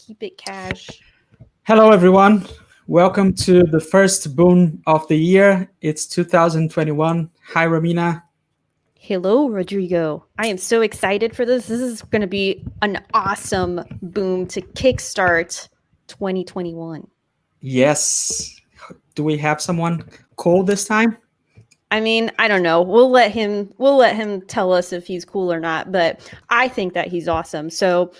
Keep it cash. Hello, everyone. Welcome to the first boom of the year. It's 2021. Hi, Romina. Hello, Rodrigo. I am so excited for this. This is going to be an awesome boom to kickstart 2021. Yes. Do we have someone cool this time? I mean, I don't know. We'll let him tell us if he's cool or not, but I think that he's awesome. So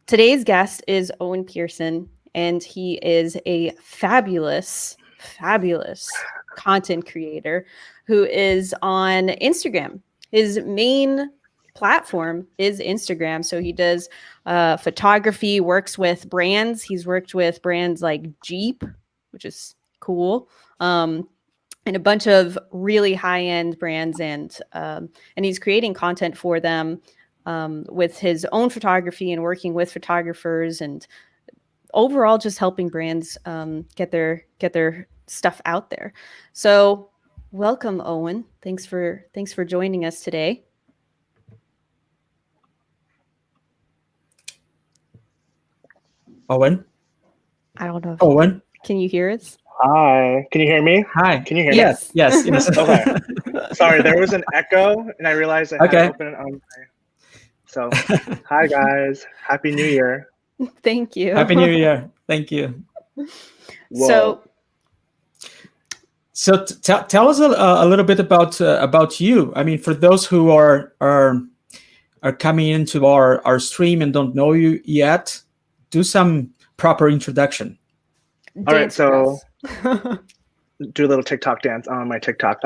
today's guest is Owin Pierson, and he is a fabulous content creator who is on Instagram. His main platform is Instagram. So he does photography, works with brands. He's worked with brands like Jeep, which is cool. And a bunch of really high-end brands, and he's creating content for them with his own photography and working with photographers, and overall just helping brands get their stuff out there. So, welcome, Owin. Thanks for joining us today. Owin? I don't know. Owin? Can you hear us? Hi, can you hear me? Hi. Can you hear yes. me? Yes. Okay. Sorry, there was an echo, and I realized I had to open it on my... So, hi guys. Happy New Year. Thank you. Happy New Year. Thank you. Whoa. So tell us a little bit about you. I mean, for those who are coming into our stream and don't know you yet, do some proper introduction. All right, so do a little TikTok dance on my TikTok.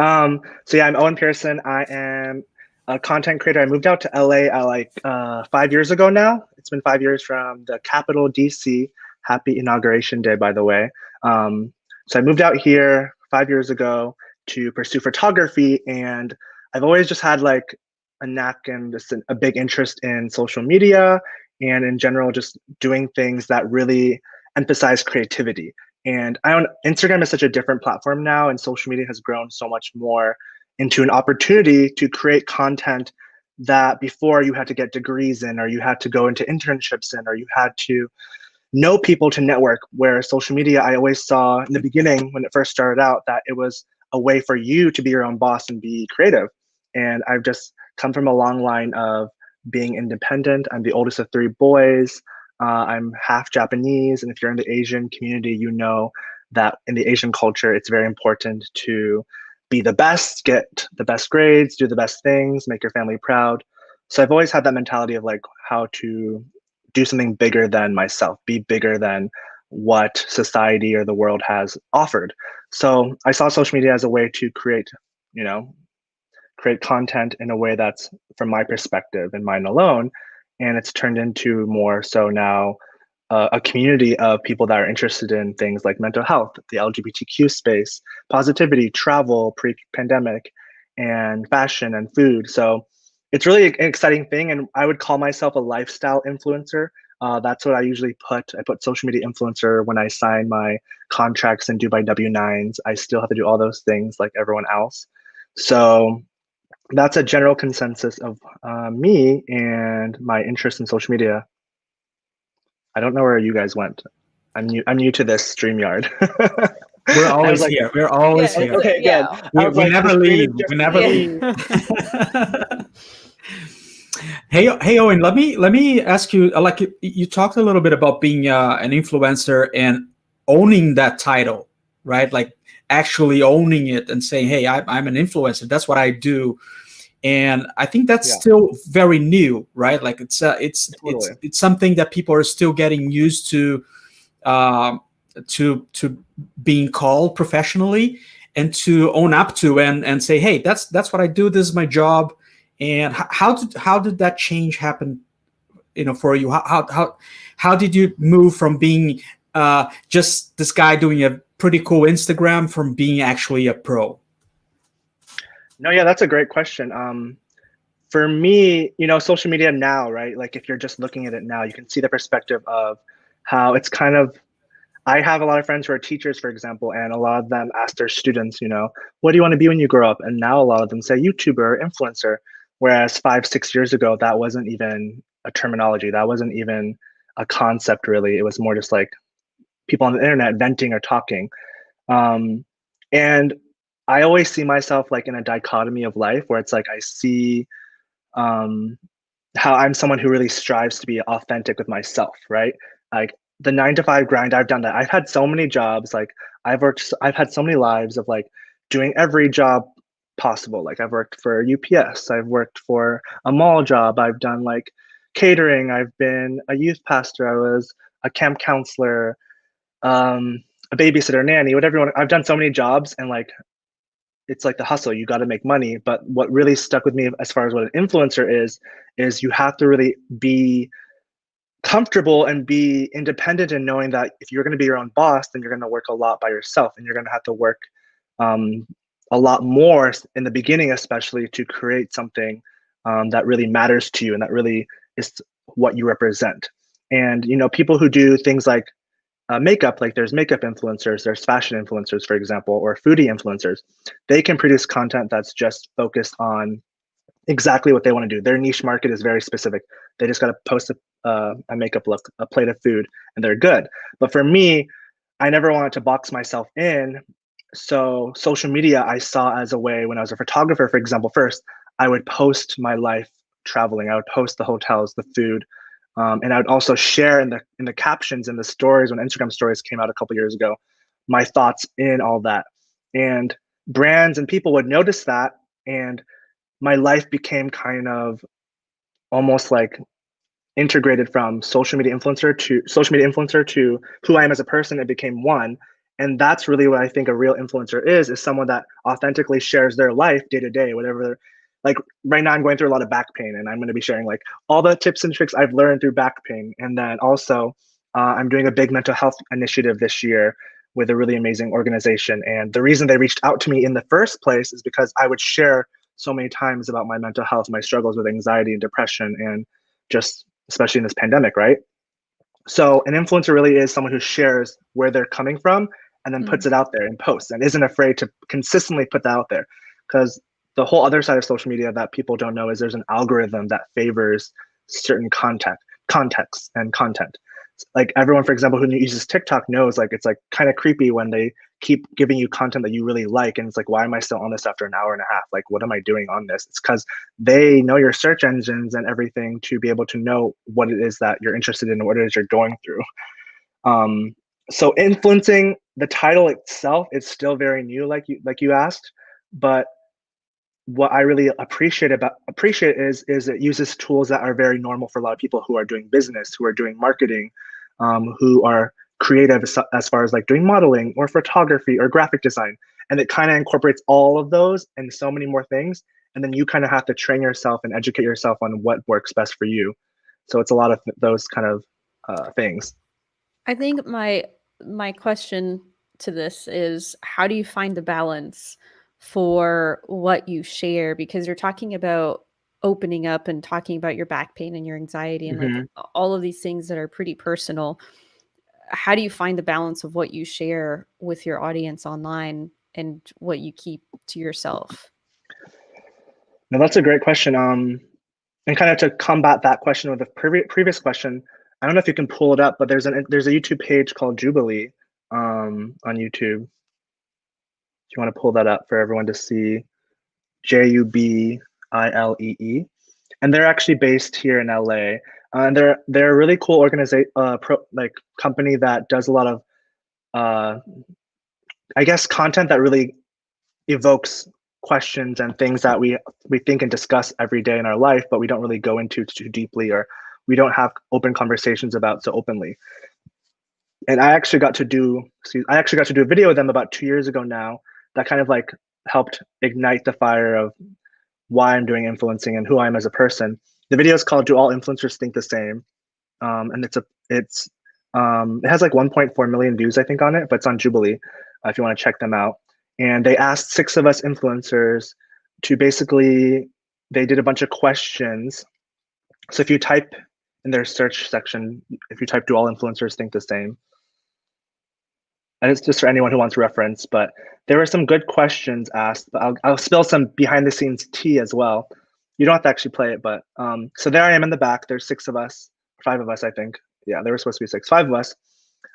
So yeah, I'm Owin Pierson. I am a content creator. I moved out to LA like 5 years ago now. It's been 5 years from the capital, DC. Happy Inauguration Day, by the way. So I moved out here 5 years ago to pursue photography, and I've always just had like a knack and just a big interest in social media and in general just doing things that really emphasize creativity. And Instagram is such a different platform now, and social media has grown so much more into an opportunity to create content that before you had to get degrees in, or you had to go into internships in, or you had to know people to network, where social media, I always saw in the beginning when it first started out that it was a way for you to be your own boss and be creative. And I've just come from a long line of being independent. I'm the oldest of 3 boys. I'm half Japanese, and if you're in the Asian community, you know that in the Asian culture, it's very important to be the best, get the best grades, do the best things, make your family proud. So I've always had that mentality of like how to do something bigger than myself, be bigger than what society or the world has offered. So I saw social media as a way to create content in a way that's from my perspective and mine alone. And it's turned into more so now a community of people that are interested in things like mental health, the LGBTQ space, positivity, travel, pre-pandemic, and fashion and food. So it's really an exciting thing. And I would call myself a lifestyle influencer. That's what I usually put. I put social media influencer when I sign my contracts and do my W-9s. I still have to do all those things like everyone else. So that's a general consensus of me and my interest in social media. I don't know where you guys went. I'm new to this StreamYard. We're always here. We're always here. Okay, good. We never leave. We never leave. Hey, Owin. Let me ask you. Like you talked a little bit about being an influencer and owning that title, right? Like actually owning it and saying, "Hey, I'm an influencer. That's what I do." And I think that's still very new, right? Like it's something that people are still getting used to being called professionally and to own up to and say, hey, that's what I do. This is my job. And how did that change happen? For you, how did you move from being just this guy doing a pretty cool Instagram from being actually a pro? No, yeah, that's a great question. For me, social media now, right? Like if you're just looking at it now, you can see the perspective of how it's kind of, I have a lot of friends who are teachers, for example, and a lot of them ask their students, what do you want to be when you grow up? And now a lot of them say YouTuber or influencer. Whereas 5-6 years ago, that wasn't even a terminology. That wasn't even a concept really. It was more just like people on the internet venting or talking. And I always see myself like in a dichotomy of life where it's like I see how I'm someone who really strives to be authentic with myself, right? Like the 9 to 5 grind, I've done that. I've had so many jobs, like I've had so many lives of like doing every job possible. Like I've worked for UPS, I've worked for a mall job, I've done like catering, I've been a youth pastor, I was a camp counselor, a babysitter, nanny, whatever you want. I've done so many jobs, and like it's like the hustle, you got to make money. But what really stuck with me as far as what an influencer is you have to really be comfortable and be independent in knowing that if you're going to be your own boss, then you're going to work a lot by yourself, and you're going to have to work a lot more in the beginning, especially to create something that really matters to you and that really is what you represent. And you know, people who do things like makeup, like there's makeup influencers, there's fashion influencers, for example, or foodie influencers. They can produce content that's just focused on exactly what they want to do. Their niche market is very specific. They just got to post a makeup look, a plate of food, and they're good. But for me, I never wanted to box myself in. So social media I saw as a way, when I was a photographer, for example, first, I would post my life traveling. I would post the hotels, the food, and I would also share in the captions and the stories when Instagram stories came out a couple years ago, my thoughts in all that. And brands and people would notice that, and my life became kind of almost like integrated from social media influencer to who I am as a person. It became one. And that's really what I think a real influencer is someone that authentically shares their life day to day, whatever. Like right now I'm going through a lot of back pain, and I'm going to be sharing like all the tips and tricks I've learned through back pain. And then also I'm doing a big mental health initiative this year with a really amazing organization. And the reason they reached out to me in the first place is because I would share so many times about my mental health, my struggles with anxiety and depression, and just especially in this pandemic, right? So an influencer really is someone who shares where they're coming from and then puts it out there and posts and isn't afraid to consistently put that out there. Because the whole other side of social media that people don't know is there's an algorithm that favors certain contexts and content. Like everyone, for example, who uses TikTok knows, like it's like kind of creepy when they keep giving you content that you really like, and it's like, why am I still on this after an hour and a half? Like, what am I doing on this? It's because they know your search engines and everything to be able to know what it is that you're interested in and what it is you're going through. So influencing, the title itself is still very new, like you asked, but what I really appreciate is it uses tools that are very normal for a lot of people who are doing business, who are doing marketing, who are creative as far as like doing modeling or photography or graphic design. And it kind of incorporates all of those and so many more things. And then you kind of have to train yourself and educate yourself on what works best for you. So it's a lot of those kind of things. I think my question to this is, how do you find the balance for what you share? Because you're talking about opening up and talking about your back pain and your anxiety and like all of these things that are pretty personal. How do you find the balance of what you share with your audience online and what you keep to yourself? Now that's a great question. And kind of to combat that question with the previous question, I don't know if you can pull it up, but there's a YouTube page called Jubilee on YouTube. If you want to pull that up for everyone to see, Jubilee, and they're actually based here in LA. And they're a really cool organization, company that does a lot of, I guess, content that really evokes questions and things that we think and discuss every day in our life, but we don't really go into too deeply, or we don't have open conversations about so openly. And I actually got to do a video with them about 2 years ago now that kind of like helped ignite the fire of why I'm doing influencing and who I am as a person. The video is called "Do All Influencers Think the Same?" And it has like 1.4 million views, I think, on it, but it's on Jubilee if you want to check them out. And they asked 6 of us influencers to basically, they did a bunch of questions. So if you type in their search section, if you type "Do all influencers think the same?" And it's just for anyone who wants reference, but there were some good questions asked. But I'll spill some behind the scenes tea as well. You don't have to actually play it, but so there I am in the back. There's 6 of us, 5 of us, I think, Yeah, there were supposed to be 6, 5 of us.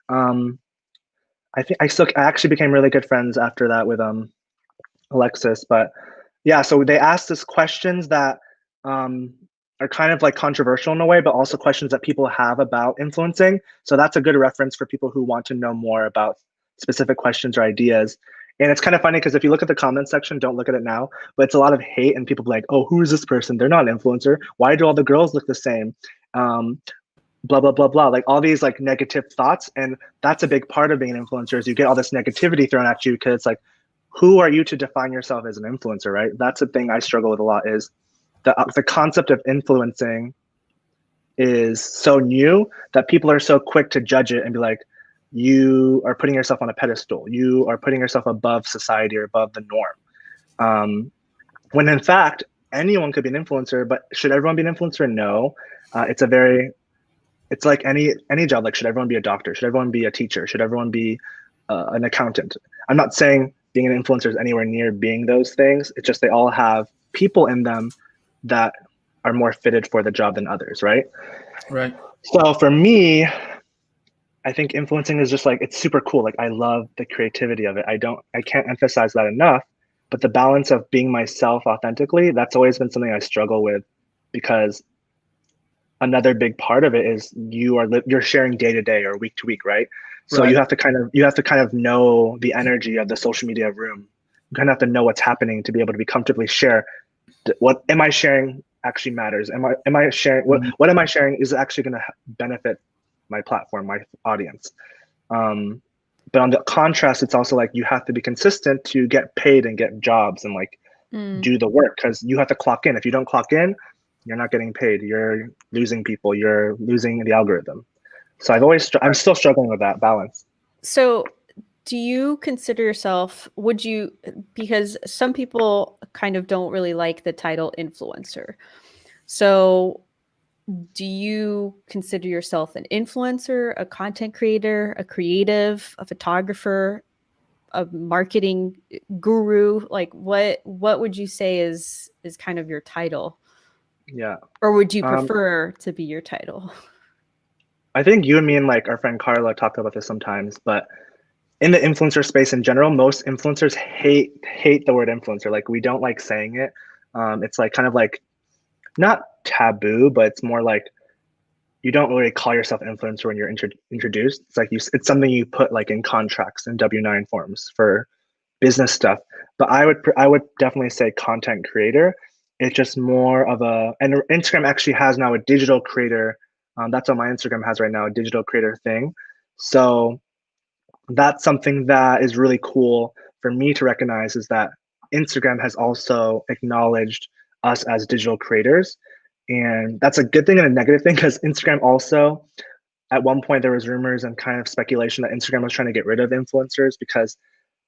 I think I actually became really good friends after that with Alexis. But yeah, so they asked us questions that are kind of like controversial in a way, but also questions that people have about influencing. So that's a good reference for people who want to know more about specific questions or ideas. And it's kind of funny because if you look at the comment section, don't look at it now, but it's a lot of hate and people be like, oh, who is this person? They're not an influencer. Why do all the girls look the same? Blah, blah, blah, blah, like all these like negative thoughts. And that's a big part of being an influencer is you get all this negativity thrown at you because it's like, who are you to define yourself as an influencer, right? That's the thing I struggle with a lot is the concept of influencing is so new that people are so quick to judge it and be like, you are putting yourself on a pedestal. You are putting yourself above society or above the norm. When in fact, anyone could be an influencer, but should everyone be an influencer? No. It's like any job. Like, should everyone be a doctor? Should everyone be a teacher? Should everyone be an accountant? I'm not saying being an influencer is anywhere near being those things. It's just they all have people in them that are more fitted for the job than others, right? Right. So for me, I think influencing is just like, it's super cool. Like I love the creativity of it. I can't emphasize that enough, but the balance of being myself authentically, that's always been something I struggle with because another big part of it is you're sharing day to day or week to week, right? So you have to kind of know the energy of the social media room. You kind of have to know what's happening to be able to be comfortably share what am I sharing actually matters. Am I sharing what am I sharing is actually going to benefit my platform, my audience. But on the contrast, it's also like you have to be consistent to get paid and get jobs and like do the work because you have to clock in. If you don't clock in, you're not getting paid. You're losing people. You're losing the algorithm. So I'm still struggling with that balance. So do you consider yourself, because some people kind of don't really like the title influencer. So do you consider yourself an influencer, a content creator, a creative, a photographer, a marketing guru? Like what would you say is kind of your title? Yeah. Or would you prefer to be your title? I think you and me and like our friend Carla talk about this sometimes, but in the influencer space in general, most influencers hate the word influencer. Like we don't like saying it. It's like kind of like not taboo, but it's more like you don't really call yourself influencer when you're introduced. It's like it's something you put like in contracts and W-9 forms for business stuff. But I would definitely say content creator. It's just more of and Instagram actually has now a digital creator. That's what my Instagram has right now, a digital creator thing. So that's something that is really cool for me to recognize is that Instagram has also acknowledged us as digital creators. And that's a good thing and a negative thing because Instagram also, at one point, there was rumors and kind of speculation that Instagram was trying to get rid of influencers because,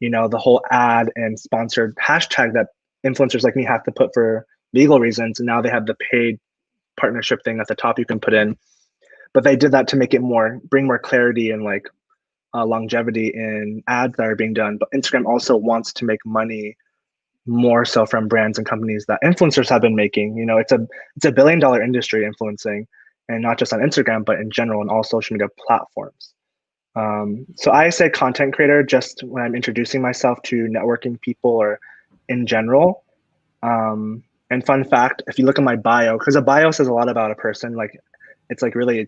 the whole ad and sponsored hashtag that influencers like me have to put for legal reasons. And now they have the paid partnership thing at the top you can put in. But they did that to make it bring more clarity and like longevity in ads that are being done. But Instagram also wants to make money more so from brands and companies that influencers have been making. It's a $1 billion industry, influencing, and not just on Instagram, but in general on all social media platforms. So I say content creator just when I'm introducing myself to networking people or in general. And fun fact, if you look at my bio, because a bio says a lot about a person, like it's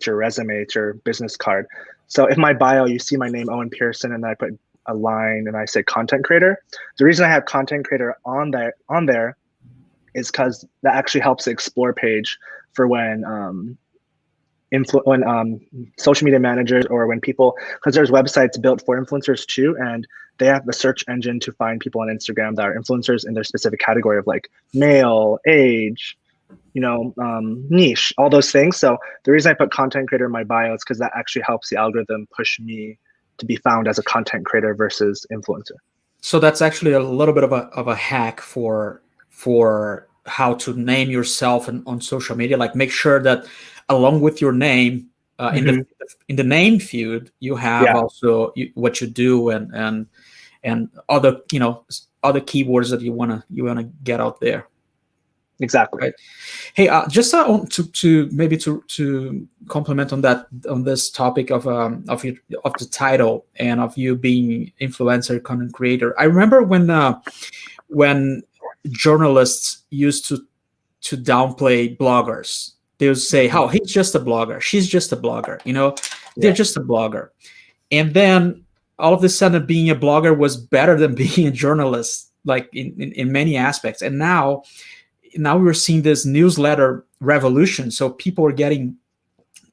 your resume, it's your business card. So if my bio, you see my name, Owin Pierson, and then I put a line and I say content creator. The reason I have content creator on there is because that actually helps the explore page for when social media managers or when people, because there's websites built for influencers too, and they have the search engine to find people on Instagram that are influencers in their specific category of like male, age, niche, all those things. So the reason I put content creator in my bio is because that actually helps the algorithm push me to be found as a content creator versus influencer. So that's actually a little bit of a hack for how to name yourself on social media. Like make sure that along with your name in the name field, you have also what you do and other other keywords that you wanna get out there. Exactly. Right. Hey, just to maybe to complement on that, on this topic of the title and of you being influencer, content creator. I remember when journalists used to downplay bloggers. They would say, "Oh, he's just a blogger. She's just a blogger. They're just a blogger." And then all of a sudden, being a blogger was better than being a journalist, like in many aspects. And now we're seeing this newsletter revolution. So people are getting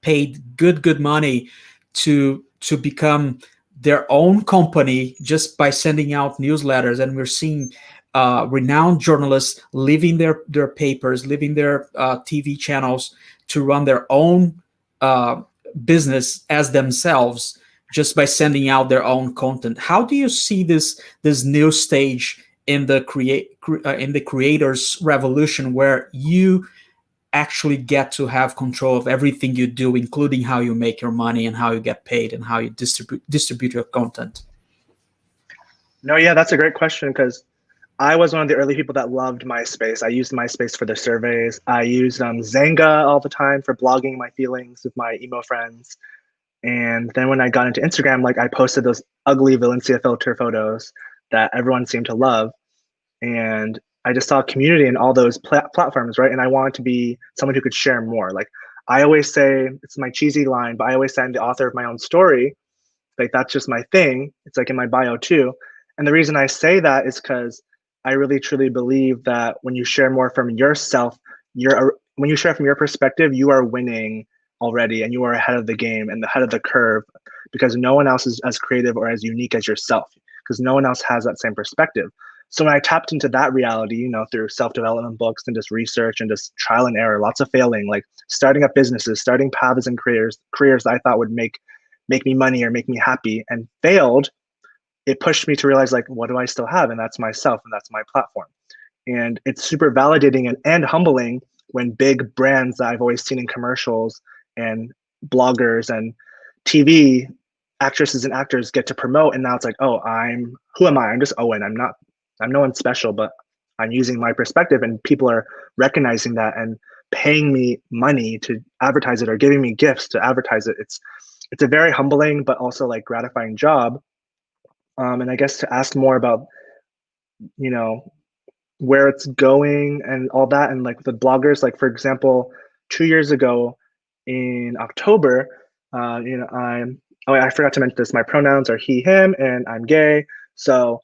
paid good money to become their own company just by sending out newsletters. And we're seeing renowned journalists leaving their papers, leaving their TV channels to run their own business as themselves, just by sending out their own content. How do you see this new stage in the creators revolution, where you actually get to have control of everything you do, including how you make your money and how you get paid and how you distribute your content? No, yeah, that's a great question, because I was one of the early people that loved MySpace. I used MySpace for the surveys. I used Zanga all the time for blogging my feelings with my emo friends. And then when I got into Instagram, like, I posted those ugly Valencia filter photos that everyone seemed to love. And I just saw a community in all those platforms, right? And I wanted to be someone who could share more. Like, I always say, it's my cheesy line, but I always say I'm the author of my own story. Like, that's just my thing. It's like in my bio too. And the reason I say that is because I really truly believe that when you share more from yourself, when you share from your perspective, you are winning already, and you are ahead of the game and ahead of the curve, because no one else is as creative or as unique as yourself, because no one else has that same perspective. So when I tapped into that reality, through self-development books and just research and just trial and error, lots of failing, like starting up businesses, starting paths and careers that I thought would make me money or make me happy, and failed, it pushed me to realize, like, what do I still have? And that's myself, and that's my platform. And it's super validating and humbling when big brands that I've always seen in commercials and bloggers and TV actresses and actors get to promote. And now it's like, oh, who am I? I'm just Owen. I'm no one special, but I'm using my perspective, and people are recognizing that and paying me money to advertise it, or giving me gifts to advertise it. It's a very humbling, but also like gratifying job. And I guess to ask more about, where it's going and all that, and like the bloggers, like, for example, 2 years ago in October, I forgot to mention this, my pronouns are he, him, and I'm gay. So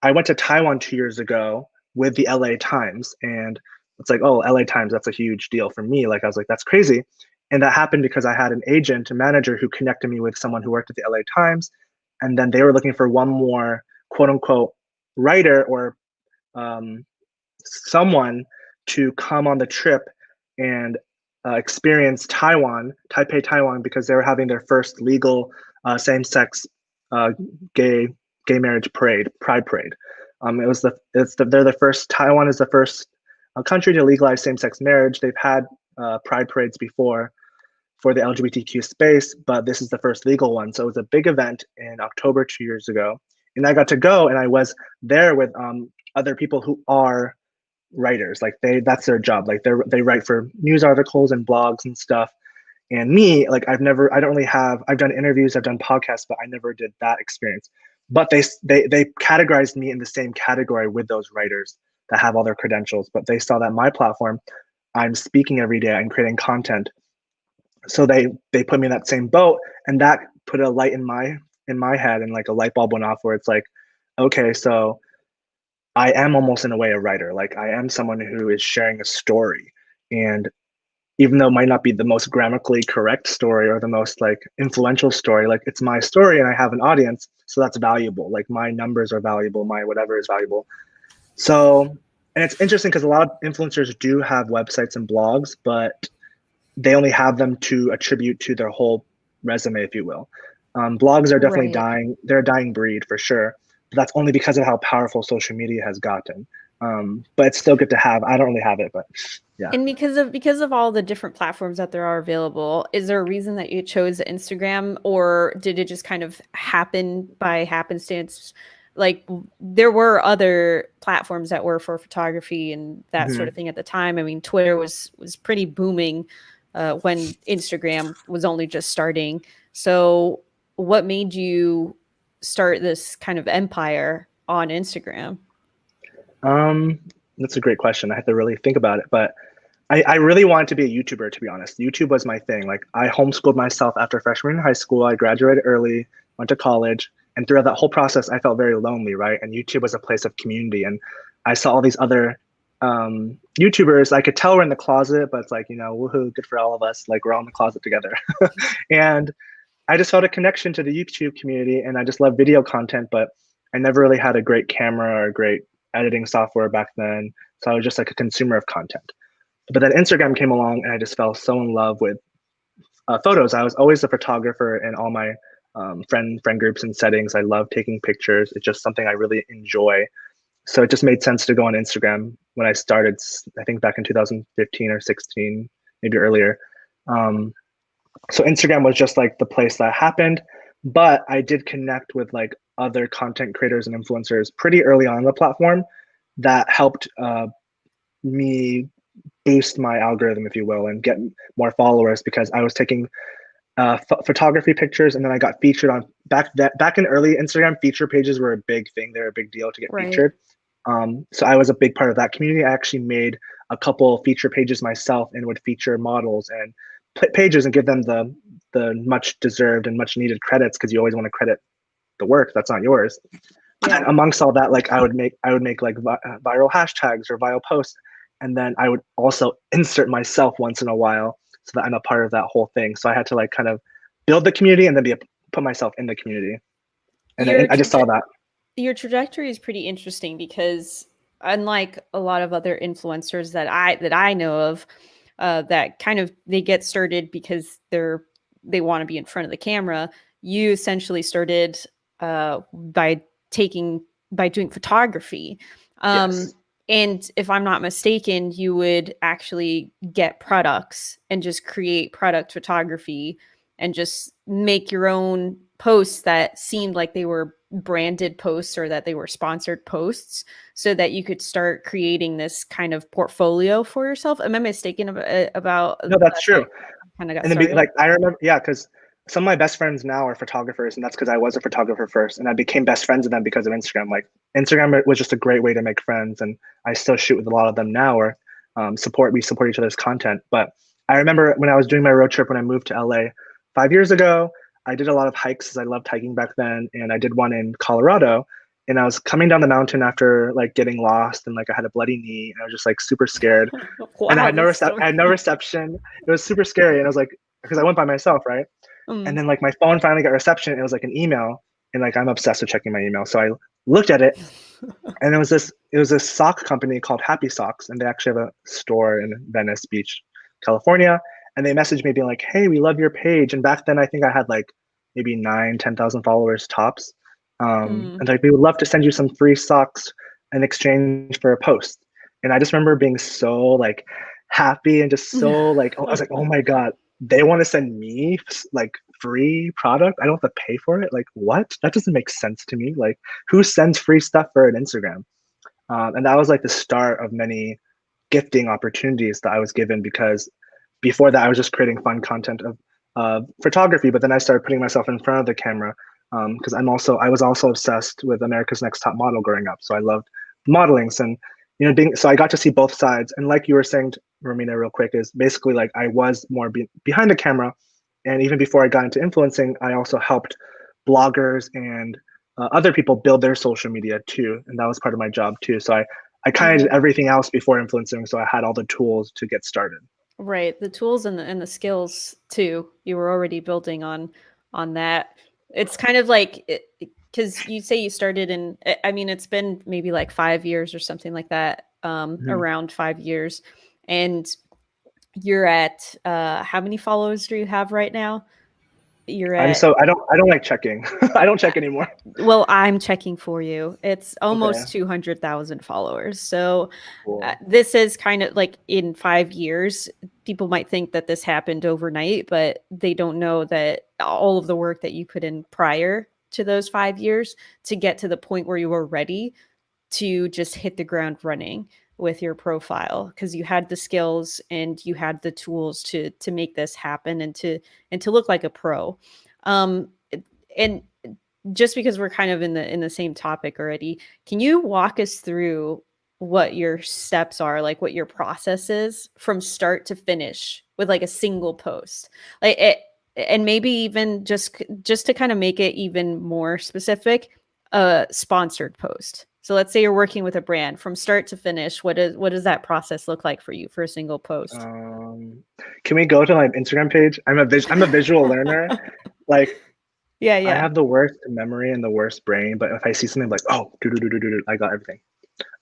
I went to Taiwan 2 years ago with the LA Times, and it's like, oh, LA Times, that's a huge deal for me. Like, I was like, that's crazy. And that happened because I had an agent, a manager, who connected me with someone who worked at the LA Times. And then they were looking for one more quote unquote writer, or someone to come on the trip and experience Taipei, Taiwan, because they were having their first legal same-sex gay marriage parade, Pride Parade. They're the first. Taiwan is the first country to legalize same-sex marriage. They've had Pride parades before for the LGBTQ space, but this is the first legal one. So it was a big event in October 2 years ago, and I got to go, and I was there with other people who are writers. Like, that's their job. Like, they write for news articles and blogs and stuff. And me, like, I've done interviews, I've done podcasts, but I never did that experience. But they categorized me in the same category with those writers that have all their credentials. But they saw that my platform, I'm speaking every day and creating content. So they put me in that same boat, and that put a light in my head, and like a light bulb went off, where it's like, okay, so I am almost in a way a writer. Like, I am someone who is sharing a story, and even though it might not be the most grammatically correct story or the most like influential story, like, it's my story and I have an audience, so that's valuable. Like, my numbers are valuable, my whatever is valuable. So, and it's interesting because a lot of influencers do have websites and blogs, but they only have them to attribute to their whole resume, if you will. Blogs are definitely dying. They're a dying breed for sure. But that's only because of how powerful social media has gotten. But it's still good to have. I don't really have it, but yeah. And because of all the different platforms that there are available, is there a reason that you chose Instagram, or did it just kind of happen by happenstance like there were other platforms that were for photography and that sort of thing at the time. I mean, Twitter was pretty booming when Instagram was only just starting. So what made you start this kind of empire on Instagram? That's a great question. I have to really think about it, but I really wanted to be a YouTuber, to be honest. YouTube was my thing. Like I homeschooled myself after freshman in high school. I graduated early, went to college, and throughout that whole process, I felt very lonely, right? And YouTube was a place of community. And I saw all these other YouTubers. I could tell we're in the closet, but it's like, you know, woohoo, good for all of us. Like we're all in the closet together. And I just felt a connection to the YouTube community, and I just love video content, but I never really had a great camera or great editing software back then. So I was just like a consumer of content. But then Instagram came along, and I just fell so in love with photos. I was always a photographer in all my friend groups and settings. I love taking pictures. It's just something I really enjoy. So it just made sense to go on Instagram when I started, I think back in 2015 or 16, maybe earlier. So Instagram was just like the place that happened, but I did connect with like other content creators and influencers pretty early on the platform that helped me boost my algorithm, if you will, and get more followers, because I was taking photography pictures, and then I got featured on back in early Instagram. Feature pages were a big thing; they were a big deal to get featured. So I was a big part of that community. I actually made a couple feature pages myself and would feature models and pages and give them the much deserved and much needed credits, because you always want to credit the work that's not yours. Yeah. And amongst all that, like I would make like viral hashtags or viral posts, and then I would also insert myself once in a while so that I'm a part of that whole thing. So I had to like kind of build the community and then put myself in the community. And I just saw that. Your trajectory is pretty interesting, because unlike a lot of other influencers that I know of, that kind of they get started because they want to be in front of the camera, you essentially started by doing photography. Yes. And if I'm not mistaken, you would actually get products and just create product photography and just make your own posts that seemed like they were branded posts or that they were sponsored posts, so that you could start creating this kind of portfolio for yourself. Am I mistaken about No, that's true. Kind of got and then like I remember, yeah, because some of my best friends now are photographers, and that's because I was a photographer first, and I became best friends with them because of Instagram. Like Instagram was just a great way to make friends, and I still shoot with a lot of them now, or we support each other's content. But I remember when I was doing my road trip when I moved to LA 5 years ago, I did a lot of hikes, because I loved hiking back then, and I did one in Colorado, and I was coming down the mountain after like getting lost, and like I had a bloody knee, and I was just like super scared. Wow, and I had no reception. It was super scary, and I was like, because I went by myself, right? And then like my phone finally got reception. It was like an email, and like I'm obsessed with checking my email. So I looked at it, and it was this sock company called Happy Socks, and they actually have a store in Venice Beach, California. And they messaged me being like, "Hey, we love your page." And back then, I think I had like maybe 10,000 followers tops. And like, we would love to send you some free socks in exchange for a post. And I just remember being so like happy and just so like, I was like, oh my God, they want to send me like free product. I don't have to pay for it. Like, what? That doesn't make sense to me. Like, who sends free stuff for an Instagram? And that was like the start of many gifting opportunities that I was given, because before that I was just creating fun content of photography, but then I started putting myself in front of the camera, because I was also obsessed with America's Next Top Model growing up. So I loved modelings, and so I got to see both sides. And like you were saying, Romina, real quick, is basically like I was more behind the camera, and even before I got into influencing, I also helped bloggers and other people build their social media too, and that was part of my job too. So I kind of did everything else before influencing, so I had all the tools to get started. Right, the tools and the skills too. You were already building on that. It's kind of like, because you say you started in, I mean, it's been maybe like 5 years or something like that, around 5 years, and you're at how many followers do you have right now? You're at. I don't like checking. I don't check anymore. Well, I'm checking for you. It's almost 200,000 followers. So cool. This is kind of like in 5 years. People might think that this happened overnight, but they don't know that all of the work that you put in prior to those 5 years to get to the point where you were ready to just hit the ground running with your profile, because you had the skills and you had the tools to make this happen and to look like a pro. And just because we're kind of in the same topic already, can you walk us through what your steps are, like what your process is from start to finish with like a single post, like it, and maybe even just to kind of make it even more specific, a sponsored post. So let's say you're working with a brand from start to finish. What does that process look like for you for a single post? Can we go to my Instagram page? I'm a visual learner. Like, yeah. I have the worst memory and the worst brain, but if I see something like, oh, I got everything.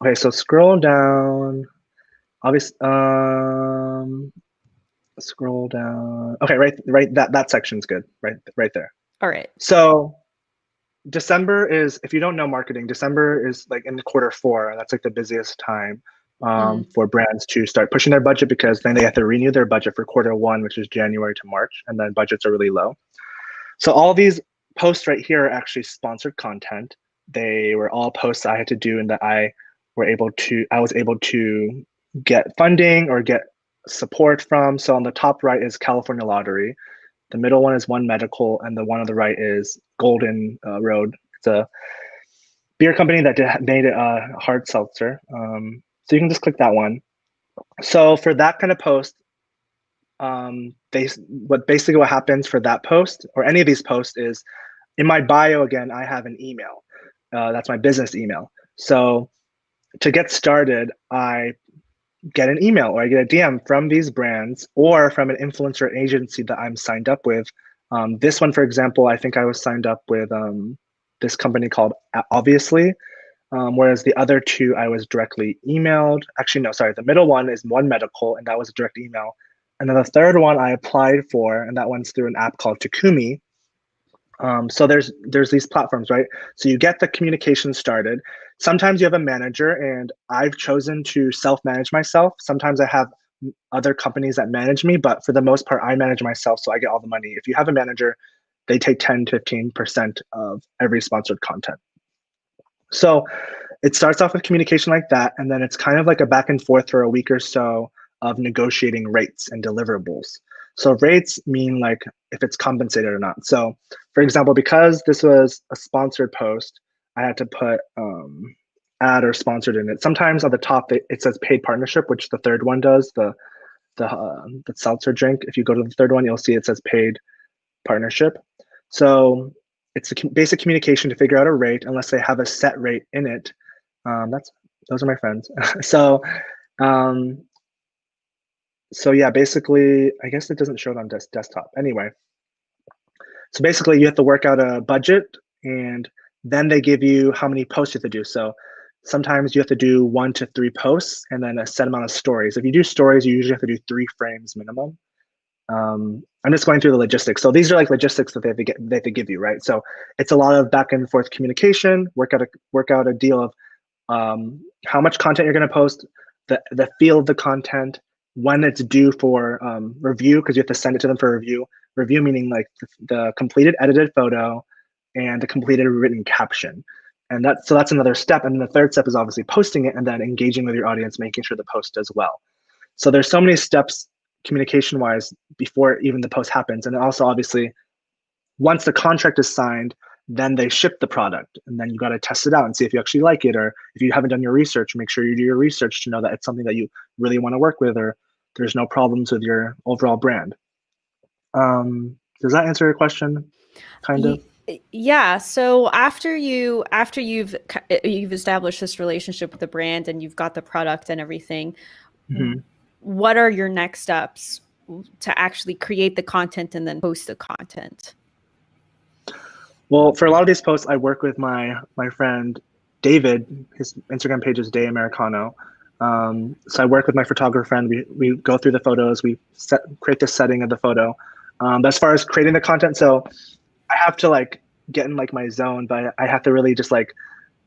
Okay, so scroll down. Obviously, scroll down. Okay, right. That section's good. Right there. All right. So December is, if you don't know marketing, December is like in Q4. That's like the busiest time for brands to start pushing their budget, because then they have to renew their budget for Q1, which is January to March, and then budgets are really low. So all these posts right here are actually sponsored content. They were all posts I had to do and that I was able to get funding or get support from. So on the top right is California Lottery. The middle one is One Medical, and the one on the right is Golden Road. It's a beer company that made a hard seltzer. So you can just click that one. So for that kind of post, basically what happens for that post or any of these posts is, in my bio again, I have an email. That's my business email. So to get started, I get an email or I get a DM from these brands or from an influencer agency that I'm signed up with. This one, for example, I think I was signed up with this company called Obviously, whereas the other two I was directly emailed. Actually, no, sorry. The middle one is One Medical, and that was a direct email. And then the third one I applied for, and that one's through an app called Takumi. So there's these platforms, right? So you get the communication started. Sometimes you have a manager, and I've chosen to self-manage myself. Sometimes I have other companies that manage me, but for the most part, I manage myself, so I get all the money. If you have a manager, they take 10 to 15% of every sponsored content. So it starts off with communication like that, and then it's kind of like a back and forth for a week or so of negotiating rates and deliverables. So rates mean like if it's compensated or not. So for example, because this was a sponsored post, I had to put ad or sponsored in it. Sometimes on the top it says paid partnership, which the third one does, the seltzer drink. If you go to the third one, you'll see it says paid partnership. So it's a basic communication to figure out a rate, unless they have a set rate in it. Those are my friends. So yeah, basically, I guess it doesn't show it on desktop. Anyway, so basically you have to work out a budget, and then they give you how many posts you have to do. So sometimes you have to do 1 to 3 posts and then a set amount of stories. If you do stories, you usually have to do 3 frames minimum. I'm just going through the logistics. So these are like logistics that they have to give you, right? So it's a lot of back and forth communication, work out a deal of how much content you're going to post, the feel of the content, when it's due for review, because you have to send it to them for review. Review meaning like the completed edited photo and the completed written caption. And that's another step. And the third step is obviously posting it and then engaging with your audience, making sure the post does well. So there's so many steps communication-wise before even the post happens. And also obviously, once the contract is signed, then they ship the product, and then you got to test it out and see if you actually like it, or if you haven't done your research, make sure you do your research to know that it's something that you really want to work with, or there's no problems with your overall brand. Does that answer your question? Kind of. Yeah. So after you've established this relationship with the brand and you've got the product and everything, what are your next steps to actually create the content and then post the content? Well, for a lot of these posts, I work with my friend David. His Instagram page is Day Americano. So I work with my photographer friend. We go through the photos. We create the setting of the photo. But as far as creating the content, so I have to like get in like my zone, but I have to really just like,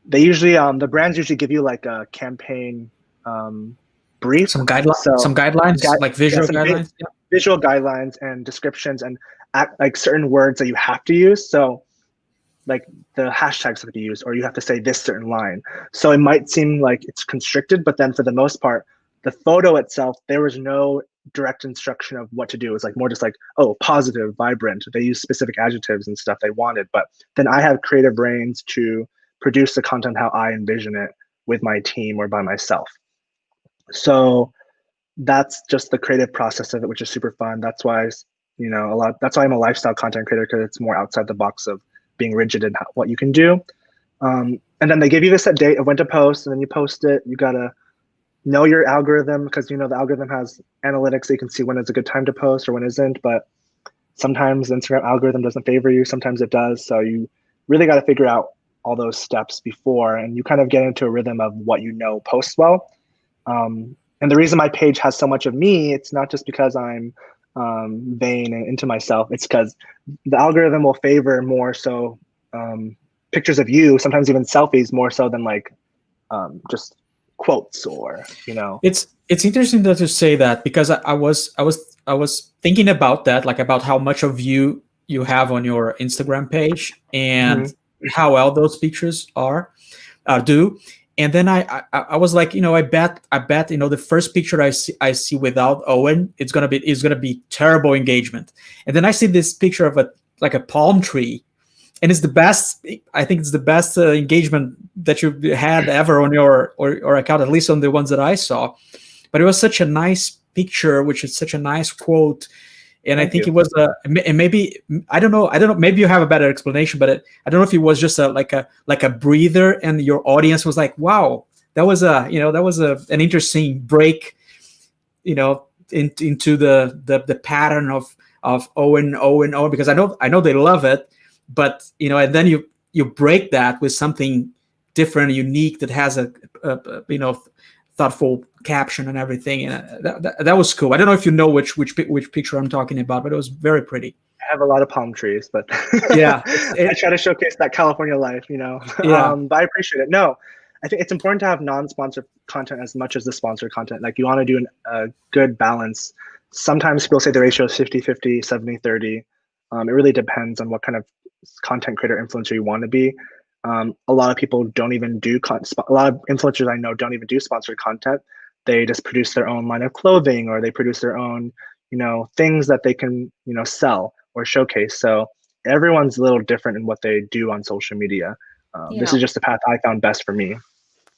they usually the brands usually give you like a campaign brief. Some guidelines, like visual guidelines. Visual guidelines and descriptions and like certain words that you have to use. So like the hashtags have to be used, or you have to say this certain line. So it might seem like it's constricted, but then for the most part, the photo itself, there was no direct instruction of what to do. It was like more just like, oh, positive, vibrant. They use specific adjectives and stuff they wanted, but then I have creative reins to produce the content how I envision it with my team or by myself. So that's just the creative process of it, which is super fun. That's why, that's why I'm a lifestyle content creator, because it's more outside the box of being rigid in what you can do. And then they give you the set date of when to post, and then you post it. You gotta know your algorithm, because the algorithm has analytics, so you can see when is a good time to post or when isn't. But sometimes the Instagram algorithm doesn't favor you, sometimes it does. So you really got to figure out all those steps before, and you kind of get into a rhythm of what posts well. And the reason my page has so much of me, it's not just because I'm vain and into myself. It's because the algorithm will favor more so pictures of you, sometimes even selfies, more so than like just quotes or It's interesting that you say that, because I was thinking about that, like about how much of you have on your Instagram page and how well those pictures do. And then I was like, I bet the first picture I see without Owen, it's gonna be terrible engagement. And then I see this picture of a palm tree, and it's the best. I think it's the best engagement that you've had ever on your or account, at least on the ones that I saw. But it was such a nice picture, which is such a nice quote. And I think it was and maybe I don't know. Maybe you have a better explanation, but I don't know if it was just like a breather, and your audience was like, "Wow, that was an interesting break, into the pattern of Owen, because I know they love it, but and then you break that with something different, unique, that has a thoughtful caption and everything, and that was cool. I don't know if you know which picture I'm talking about, but it was very pretty. I have a lot of palm trees, but yeah, I try to showcase that California life, Yeah. But I appreciate it. No, I think it's important to have non-sponsored content as much as the sponsored content. Like, you want to do a good balance. Sometimes people say the ratio is 50-50, 70-30. It really depends on what kind of content creator influencer you want to be. A lot of people don't even do a lot of influencers I know don't even do sponsored content. They just produce their own line of clothing, or they produce their own, things that they can, sell or showcase. So everyone's a little different in what they do on social media. This is just the path I found best for me.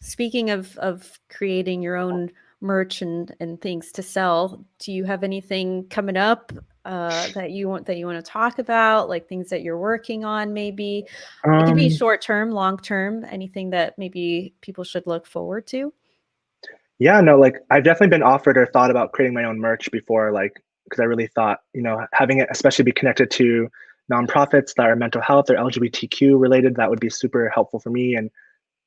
Speaking of creating your own merch and things to sell, do you have anything coming up that you want to talk about, like things that you're working on? Maybe it can be short term, long term, anything that maybe people should look forward to. Yeah, no, like I've definitely been offered or thought about creating my own merch before, like, because I really thought, having it especially be connected to nonprofits that are mental health or LGBTQ related, that would be super helpful for me and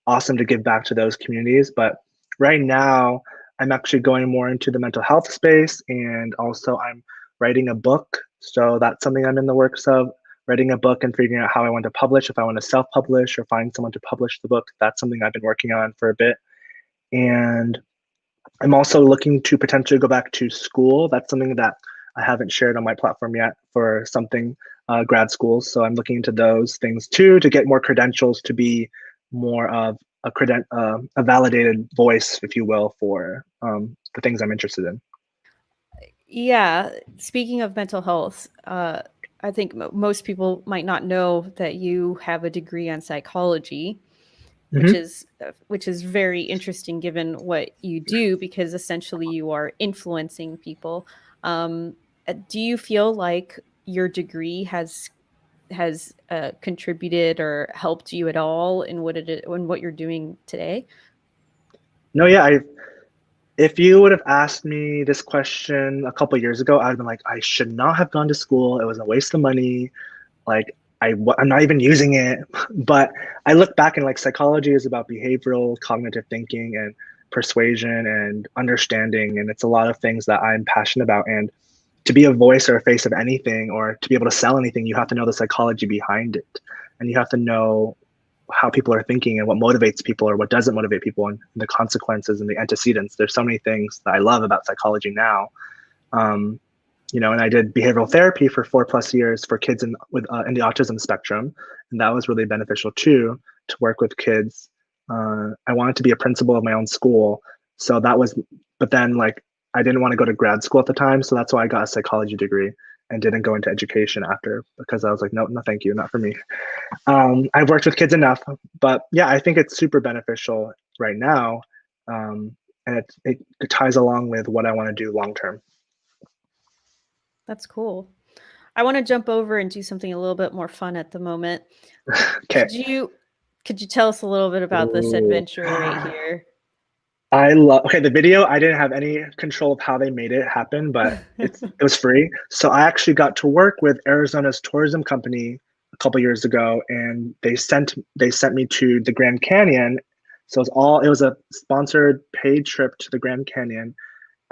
awesome to give back to those communities. But right now, I'm actually going more into the mental health space, and also I'm writing a book. So that's something I'm in the works of, writing a book and figuring out how I want to publish, if I want to self-publish or find someone to publish the book. That's something I've been working on for a bit. And I'm also looking to potentially go back to school. That's something that I haven't shared on my platform yet, for something grad schools. So I'm looking into those things too, to get more credentials, to be more of a validated voice, if you will, for the things I'm interested in. Yeah. Speaking of mental health, I think most people might not know that you have a degree on psychology, which is very interesting given what you do, because essentially you are influencing people. Do you feel like your degree has contributed or helped you at all in what you're doing today? No, yeah, if you would have asked me this question a couple of years ago, I'd been like, I should not have gone to school. It was a waste of money. Like, I'm not even using it. But I look back, and like, psychology is about behavioral cognitive thinking and persuasion and understanding. And it's a lot of things that I'm passionate about. And to be a voice or a face of anything, or to be able to sell anything, you have to know the psychology behind it. And you have to know how people are thinking and what motivates people or what doesn't motivate people, and the consequences and the antecedents. There's so many things that I love about psychology now. And I did behavioral therapy for 4+ years for kids in the autism spectrum, and that was really beneficial too, to work with kids. I wanted to be a principal of my own school, so that was. But then, like, I didn't want to go to grad school at the time, so that's why I got a psychology degree and didn't go into education after, because I was like, no, thank you, not for me. I've worked with kids enough, but yeah, I think it's super beneficial right now, and it ties along with what I want to do long term. That's cool. I want to jump over and do something a little bit more fun at the moment. Okay. Could you tell us a little bit about this adventure right here? The video, I didn't have any control of how they made it happen, but it was free. So I actually got to work with Arizona's tourism company a couple years ago, and they sent me to the Grand Canyon. So it was a sponsored paid trip to the Grand Canyon,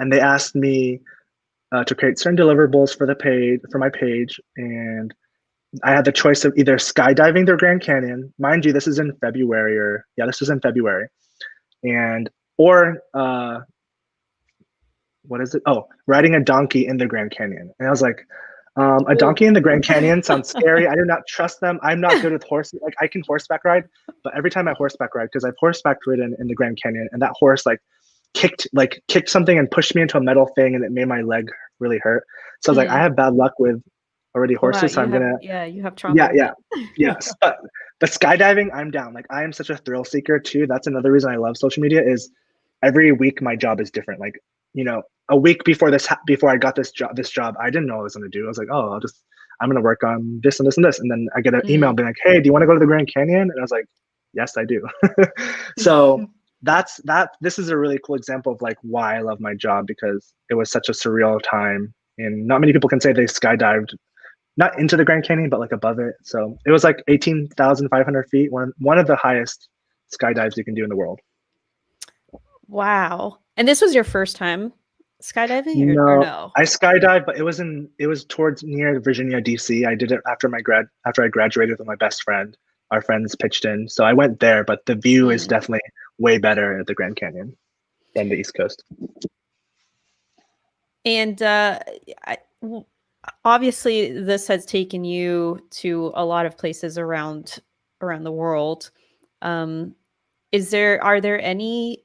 and they asked me to create certain deliverables for my page, and I had the choice of either skydiving the Grand Canyon. Mind you, this is in February, or what is it? Oh, riding a donkey in the Grand Canyon. And I was like, a donkey in the Grand Canyon sounds scary. I do not trust them. I'm not good with horses. Like, I can horseback ride, but every time I horseback ride, because I've horseback ridden in the Grand Canyon, and that horse kicked something and pushed me into a metal thing, and it made my leg really hurt. So I was like, I have bad luck with already horses, so you have trauma. Yes. But skydiving, I'm down. Like, I am such a thrill seeker too. That's another reason I love social media, is every week my job is different. Like, a week before before I got this job, I didn't know what I was going to do. I was like, oh, I'm going to work on this and this and this. And then I get an email being like, hey, do you want to go to the Grand Canyon? And I was like, yes, I do. So this is a really cool example of like why I love my job, because it was such a surreal time, and not many people can say they skydived, not into the Grand Canyon, but like above it. So it was like 18,500 feet, one of the highest skydives you can do in the world. Wow. And this was your first time skydiving or no? I skydived, but it was towards near Virginia, DC. I did it after I graduated with my best friend. Our friends pitched in, so I went there, but the view is definitely way better at the Grand Canyon than the East Coast. And obviously this has taken you to a lot of places around the world. Are there any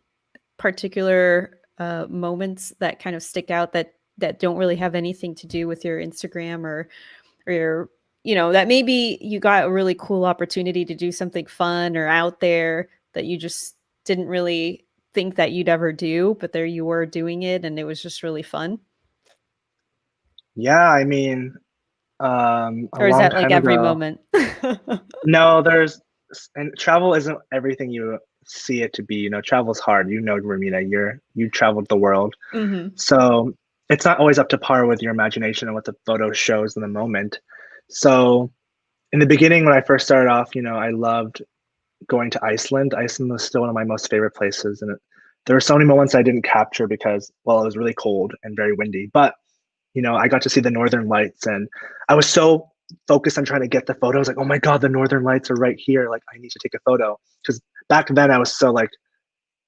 particular moments that kind of stick out that don't really have anything to do with your Instagram or your, that maybe you got a really cool opportunity to do something fun or out there that you just didn't really think that you'd ever do, but there you were doing it and it was just really fun? Yeah, I mean, or is that like every moment? No, and travel isn't everything you see it to be. Travel's hard. Ramina, you traveled the world. So it's not always up to par with your imagination and what the photo shows in the moment. So in the beginning, when I first started off, I loved going to Iceland. Iceland was still one of my most favorite places. And there were so many moments I didn't capture because, well, it was really cold and very windy. But, I got to see the Northern Lights, and I was so focused on trying to get the photos. Like, oh my God, the Northern Lights are right here. Like, I need to take a photo. Because back then I was so like,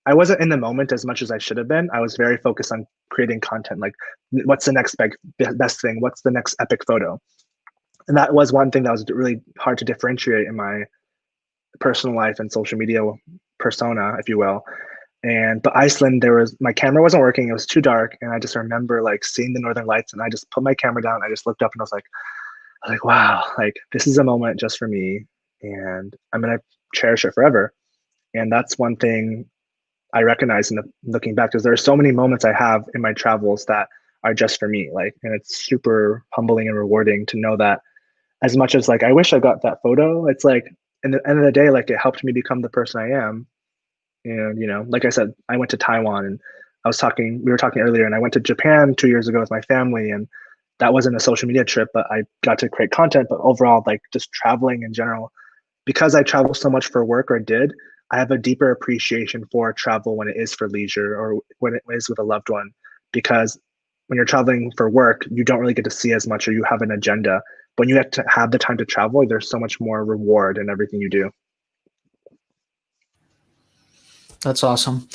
I wasn't in the moment as much as I should have been. I was very focused on creating content. Like, what's the next best thing? What's the next epic photo? And that was one thing that was really hard to differentiate in my personal life and social media persona, if you will. But Iceland, my camera wasn't working. It was too dark. And I just remember like seeing the Northern Lights, and I just put my camera down. I just looked up and I was like, wow, like this is a moment just for me, and I'm going to cherish it forever. And that's one thing I recognize looking back, because there are so many moments I have in my travels that are just for me. Like, and it's super humbling and rewarding to know that, as much as like, I wish I got that photo, it's like, in the end of the day, like it helped me become the person I am. And, like I said, I went to Taiwan, and we were talking earlier, and I went to Japan 2 years ago with my family, and that wasn't a social media trip, but I got to create content. But overall, like just traveling in general, because I travel so much for work, I have a deeper appreciation for travel when it is for leisure or when it is with a loved one, because when you're traveling for work, you don't really get to see as much, or you have an agenda. When you get to have the time to travel, there's so much more reward in everything you do. That's awesome.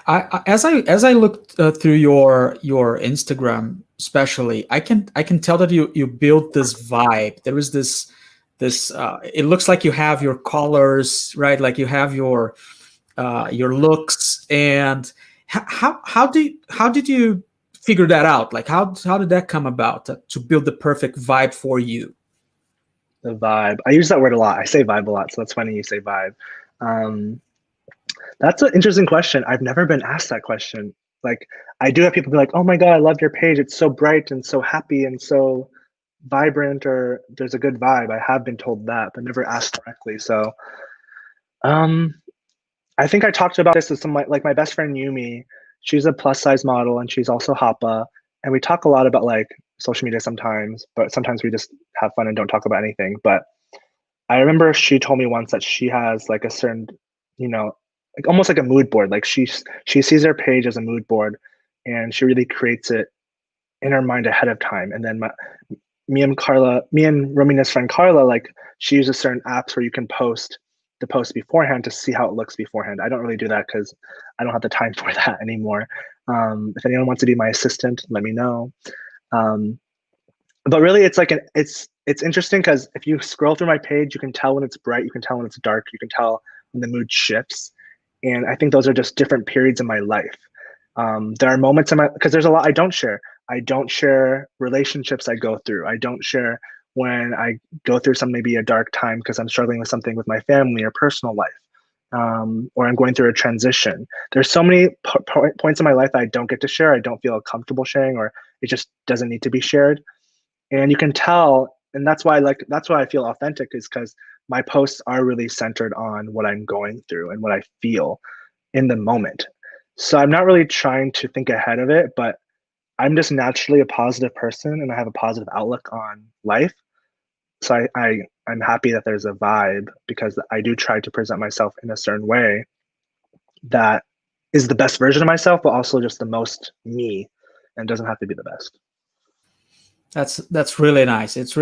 As I looked through your Instagram, especially, I can tell that you built this vibe. There is this. It looks like you have your colors, right? Like you have your looks, and how did you figure that out? Like how did that come about to build the perfect vibe for you? The vibe. I use that word a lot. I say vibe a lot, so that's funny you say vibe. Um, that's an interesting question. I've never been asked that question. Like, I do have people be like, "Oh my God, I love your page. It's so bright and so happy and so vibrant," or "There's a good vibe." I have been told that, but never asked directly. So, um, I think I talked about this with like my best friend Yumi. She's a plus size model and she's also Hapa, and we talk a lot about like social media sometimes, but sometimes we just have fun and don't talk about anything. But I remember she told me once that she has like a certain, you know, like almost like a mood board. Like she sees her page as a mood board, and she really creates it in her mind ahead of time. And then me and Romina's friend Carla, like she uses certain apps where you can post the post beforehand to see how it looks beforehand. I don't really do that because I don't have the time for that anymore. If anyone wants to be my assistant, let me know. Um, but really, it's like it's interesting because if you scroll through my page, you can tell when it's bright, you can tell when it's dark, you can tell when the mood shifts, and I think those are just different periods in my life. There are moments in my because there's a lot I don't share. I don't share relationships I go through. I don't share when I go through some maybe a dark time because I'm struggling with something with my family or personal life, or I'm going through a transition. There's so many points in my life that I don't get to share. I don't feel comfortable sharing, or it just doesn't need to be shared. And you can tell, and that's why I feel authentic, is because my posts are really centered on what I'm going through and what I feel in the moment. So I'm not really trying to think ahead of it, but I'm just naturally a positive person and I have a positive outlook on life. So I'm happy that there's a vibe because I do try to present myself in a certain way that is the best version of myself, but also just the most me, and doesn't have to be the best. That's really nice. It's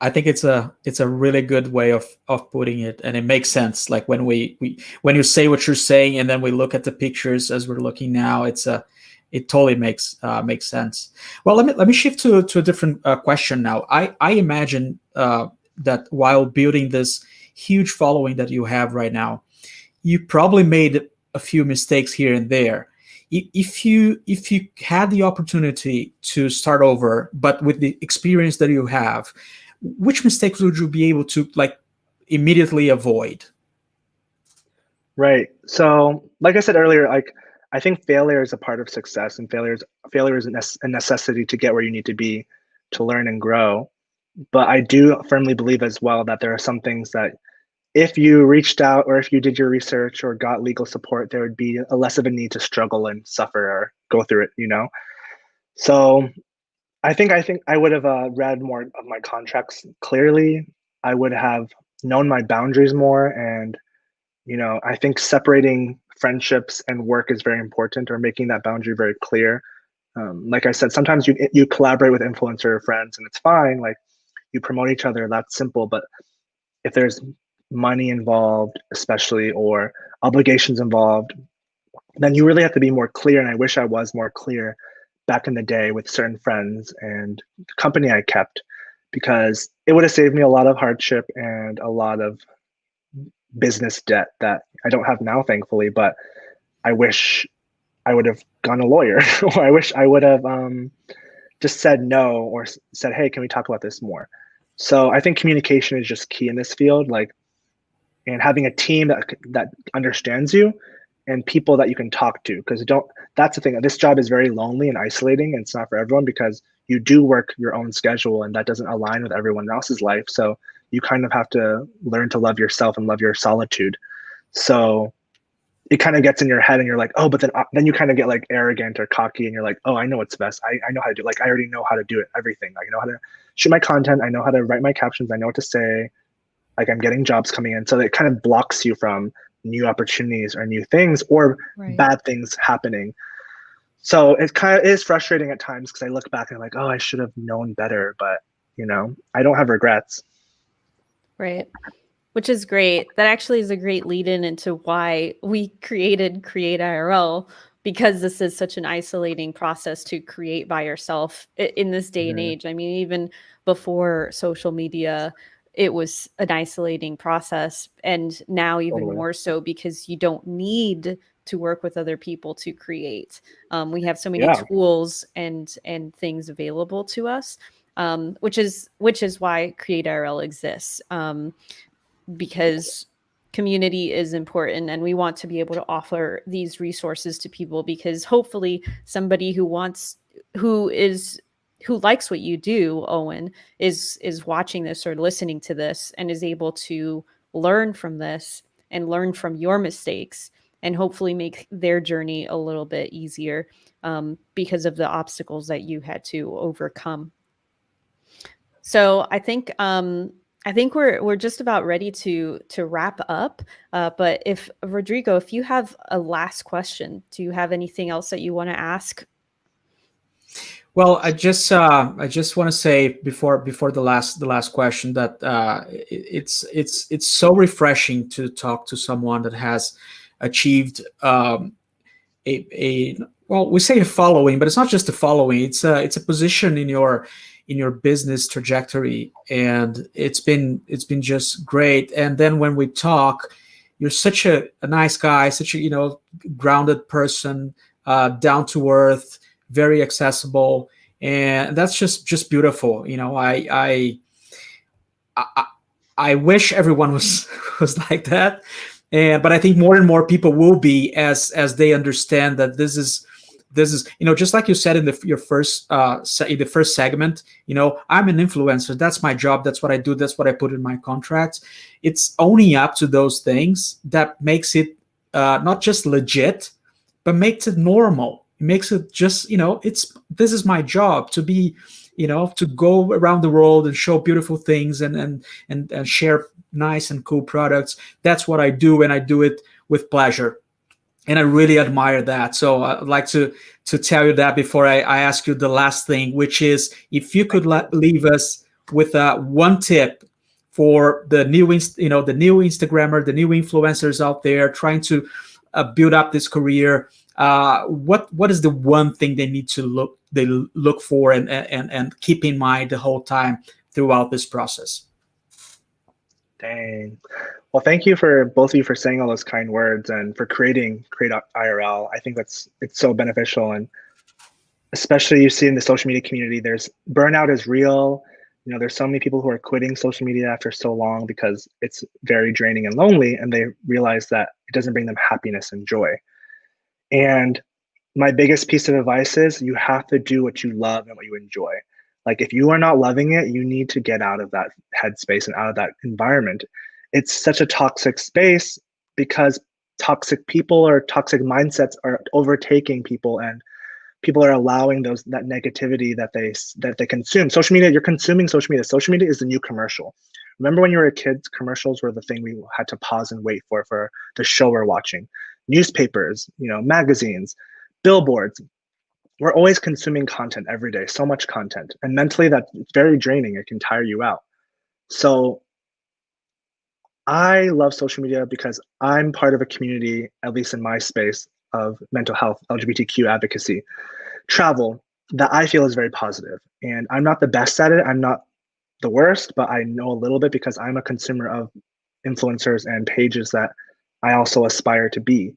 I think it's a really good way of putting it, and it makes sense. Like when we when you say what you're saying, and then we look at the pictures as we're looking now, it totally makes sense. Well, let me shift to a different question now. I imagine that while building this huge following that you have right now, you probably made a few mistakes here and there. If you had the opportunity to start over, but with the experience that you have, which mistakes would you be able to like immediately avoid? Right. So, like I said earlier, like I think failure is a part of success, and failure is a necessity to get where you need to be to learn and grow. But I do firmly believe as well that there are some things that if you reached out or if you did your research or got legal support, there would be a less of a need to struggle and suffer or go through it, you know? So I think I would have read more of my contracts clearly. I would have known my boundaries more, and I think separating friendships and work is very important, or making that boundary very clear. Like I said, sometimes you collaborate with influencer friends, and it's fine. Like you promote each other, that's simple. But if there's money involved, especially, or obligations involved, then you really have to be more clear. And I wish I was more clear back in the day with certain friends and the company I kept, because it would have saved me a lot of hardship and a lot of business debt that I don't have now, thankfully. But I wish I would have gone a lawyer, or I wish I would have just said no, or said, "Hey, can we talk about this more?" So I think communication is just key in this field, like, and having a team that understands you and people that you can talk to. Because that's the thing. This job is very lonely and isolating, and it's not for everyone because you do work your own schedule, and that doesn't align with everyone else's life. So you kind of have to learn to love yourself and love your solitude. So it kind of gets in your head and you're like, oh, but then you kind of get like arrogant or cocky, and you're like, oh, I know what's best. I know how to do it. Like I already know how to do it, everything. I know how to shoot my content. I know how to write my captions. I know what to say. Like I'm getting jobs coming in. So it kind of blocks you from new opportunities or new things, or bad things happening. So it kind of is frustrating at times because I look back and I'm like, oh, I should have known better. But I don't have regrets. Right. Which is great. That actually is a great lead in into why we created CreateIRL, because this is such an isolating process to create by yourself in this day and age. I mean, even before social media, it was an isolating process. And now even more so, because you don't need to work with other people to create. We have so many tools and things available to us, which is why CreateIRL exists. Because community is important, and we want to be able to offer these resources to people, because hopefully somebody who likes what you do, Owen, is watching this or listening to this and is able to learn from this and learn from your mistakes, and hopefully make their journey a little bit easier, because of the obstacles that you had to overcome. So I think we're just about ready to wrap up. But if Rodrigo, if you have a last question, do you have anything else that you want to ask? Well, I just want to say before the last question that it's so refreshing to talk to someone that has achieved well, we say a following, but it's not just a following. It's a position in your business trajectory, and it's been just great. And then when we talk, you're such a nice guy, such a grounded person, down to earth, very accessible, and that's just beautiful. I wish everyone was like that. But I think more and more people will be, as they understand that this is just like you said in your first in the first segment. I'm an influencer. That's my job. That's what I do. That's what I put in my contracts. It's owning up to those things that makes it not just legit, but makes it normal. It makes it just this is my job to be, to go around the world and show beautiful things and share nice and cool products. That's what I do, and I do it with pleasure, and I really admire that. So I'd like to tell you that before I ask you the last thing, which is, if you could leave us with one tip for the new Instagrammer, the new influencers out there trying to build up this career, what is the one thing they need to look for and keep in mind the whole time throughout this process? Dang. Well, thank you for both of you for saying all those kind words and for creating CreateIRL. I think it's so beneficial, and especially you see in the social media community, there's burnout is real. There's so many people who are quitting social media after so long because it's very draining and lonely, and they realize that it doesn't bring them happiness and joy. And my biggest piece of advice is you have to do what you love and what you enjoy. Like, if you are not loving it, you need to get out of that headspace and out of that environment. It's such a toxic space because toxic people or toxic mindsets are overtaking people, and people are allowing that negativity that they consume. Social media, you're consuming social media. Social media is the new commercial. Remember when you were a kid, commercials were the thing we had to pause and wait for the show we're watching. Newspapers, magazines, billboards. We're always consuming content every day, so much content. And mentally, that's very draining. It can tire you out. So I love social media because I'm part of a community, at least in my space, of mental health, LGBTQ advocacy, travel, that I feel is very positive. And I'm not the best at it. I'm not the worst, but I know a little bit because I'm a consumer of influencers and pages that I also aspire to be.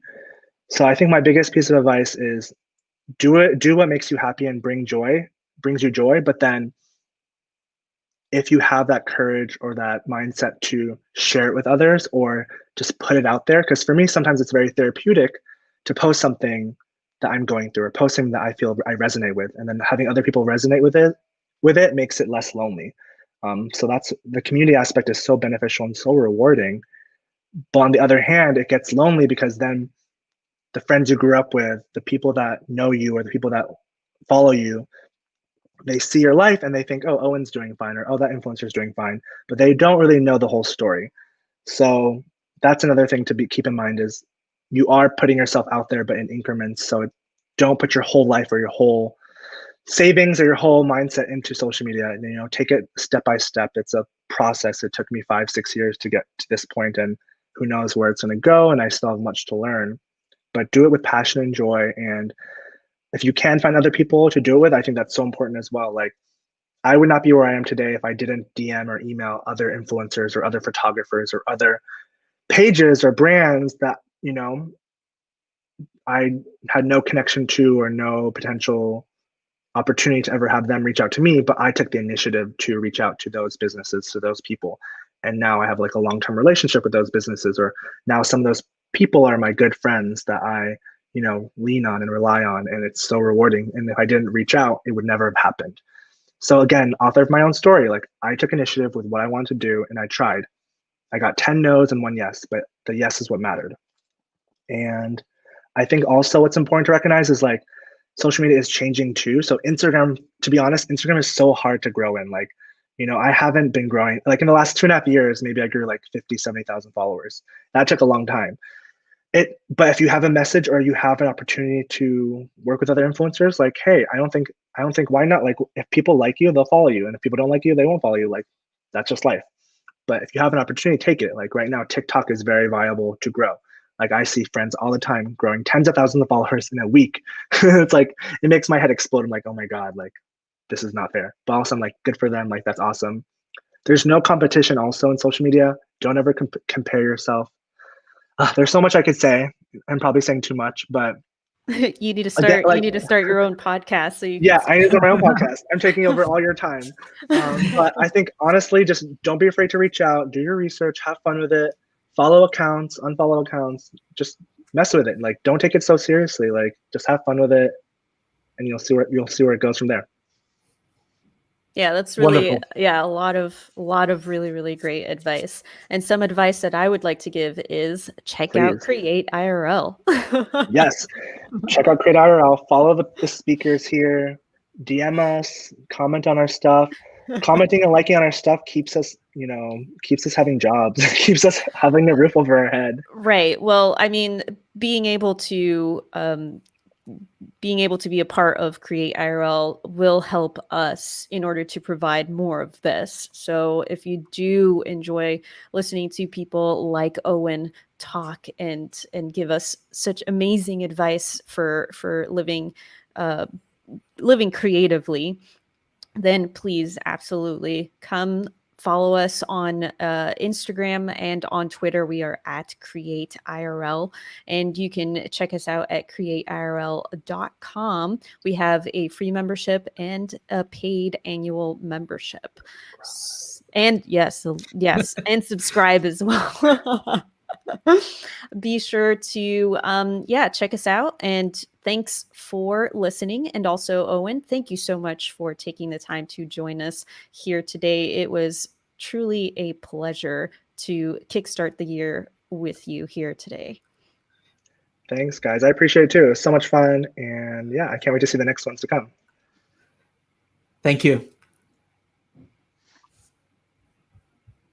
So I think my biggest piece of advice is do what makes you happy and brings you joy. But then if you have that courage or that mindset to share it with others or just put it out there, because for me, sometimes it's very therapeutic to post something that I'm going through or post something that I feel I resonate with, and then having other people resonate with it makes it less lonely. So that's the community aspect is so beneficial and so rewarding. But on the other hand, it gets lonely because then the friends you grew up with, the people that know you or the people that follow you, they see your life and they think, oh, Owen's doing fine, or oh, that influencer's doing fine, but they don't really know the whole story. So that's another thing to keep in mind is you are putting yourself out there, but in increments. So don't put your whole life or your whole savings or your whole mindset into social media. And, take it step by step. It's a process. It took me 5-6 years to get to this point, and who knows where it's going to go. And I still have much to learn, but do it with passion and joy. And if you can find other people to do it with, I think that's so important as well. Like, I would not be where I am today if I didn't DM or email other influencers or other photographers or other pages or brands that, you know, I had no connection to or no potential opportunity to ever have them reach out to me, but I took the initiative to reach out to those businesses, to those people. And now I have like a long-term relationship with those businesses, or now some of those people are my good friends that I, you know, lean on and rely on. And it's so rewarding. And if I didn't reach out, it would never have happened. So again, author of my own story, like I took initiative with what I wanted to do and I tried. I got 10 no's and 1 yes, but the yes is what mattered. And I think also what's important to recognize is like social media is changing too. So Instagram, to be honest, Instagram is so hard to grow in. Like, you know, I haven't been growing, like in the last 2.5 years, maybe I grew like 50, 70,000 followers. That took a long time. But if you have a message or you have an opportunity to work with other influencers, like, hey, I don't think why not? Like, if people like you, they'll follow you. And if people don't like you, they won't follow you. Like, that's just life. But if you have an opportunity, take it. Like right now, TikTok is very viable to grow. Like I see friends all the time growing tens of thousands of followers in a week. It's like, it makes my head explode. I'm like, oh my God, like this is not fair. But also I'm like, good for them. Like, that's awesome. There's no competition also in social media. Don't ever compare yourself. There's so much I could say. I'm probably saying too much, but you need to start. Again, like, you need to start your own podcast. So you. Yeah, I need to start my own podcast. I'm taking over all your time. But I think honestly, just don't be afraid to reach out. Do your research. Have fun with it. Follow accounts. Unfollow accounts. Just mess with it. Like, don't take it so seriously. Like, just have fun with it, and you'll see where it goes from there. Yeah, that's really Wonderful. Yeah, a lot of really, really great advice. And some advice that I would like to give is check out CreateIRL. Yes, check out CreateIRL. Follow the speakers here. DM us. Comment on our stuff. Commenting and liking on our stuff keeps us having jobs. Keeps us having a roof over our head. Right. Well, I mean, being able to be a part of CreateIRL will help us in order to provide more of this. So if you do enjoy listening to people like Owin talk and give us such amazing advice for living creatively, then please absolutely come follow us on Instagram and on Twitter. We are at CreateIRL, and you can check us out at CreateIRL.com. We have a free membership and a paid annual membership. And yes, and subscribe as well. Be sure to check us out, and thanks for listening. And also, Owin, thank you so much for taking the time to join us here today. It was truly a pleasure to kickstart the year with you here today. Thanks, guys. I appreciate it too. It was so much fun, and yeah, I can't wait to see the next ones to come. Thank you.